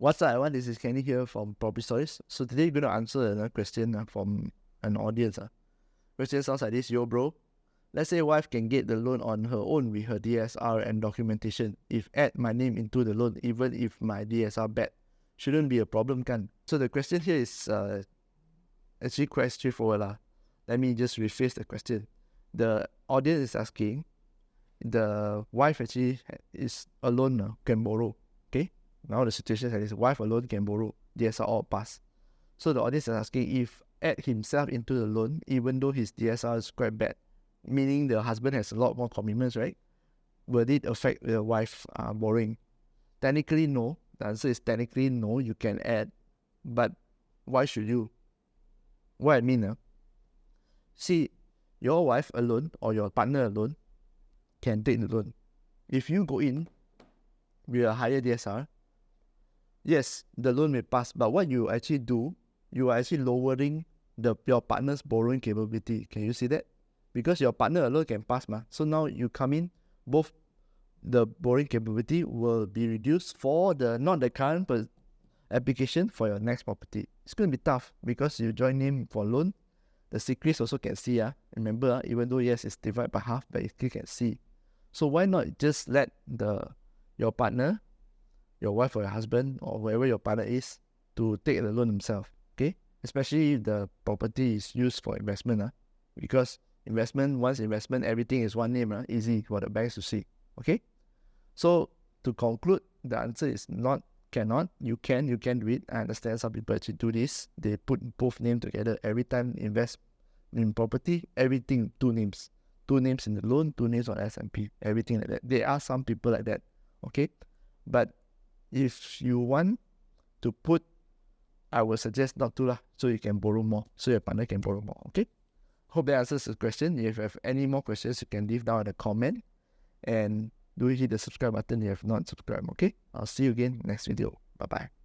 What's up, everyone? This is Kenny here from Property Stories. So today we're going to answer another question from an audience. Question sounds like this. Yo, bro. Let's say wife can get the loan on her own with her DSR and documentation. If add my name into the loan, even if my DSR bad, shouldn't be a problem, kan? So the question here is actually quite straightforward. Let me just rephrase the question. The audience is asking, the wife actually is alone, can borrow. Okay? Now the situation is wife alone can borrow. DSR all pass. So the audience is asking if add himself into the loan, even though his DSR is quite bad, meaning the husband has a lot more commitments, right? Will it affect the wife borrowing? Technically, no. The answer is technically no, you can add. But why should you? What I mean, see, your wife alone or your partner alone can take the loan. If you go in with a higher DSR, yes, the loan may pass, but what you actually do, you are actually lowering your partner's borrowing capability. Can you see that? Because your partner alone can pass, so now you come in, both the borrowing capability will be reduced for not the current application, for your next property. It's going to be tough because you join him for loan. The secrets also can see. Remember, even though yes, it's divided by half, but you still can see. So why not just let your partner, your wife or your husband or whoever your partner is, to take the loan himself, okay? Especially if the property is used for investment, because once investment, everything is one name, easy for the banks to see, okay? So to conclude, the answer is not, cannot. You can do it. I understand some people actually do this. They put both names together every time invest in property, everything, two names in the loan, two names on S&P, everything like that. There are some people like that, okay? But if you want to put, I would suggest not to, so you can borrow more, so your partner can borrow more, okay? Hope that answers the question. If you have any more questions, you can leave down in the comment, and do hit the subscribe button if you have not subscribed, okay? I'll see you again next video. Bye-bye.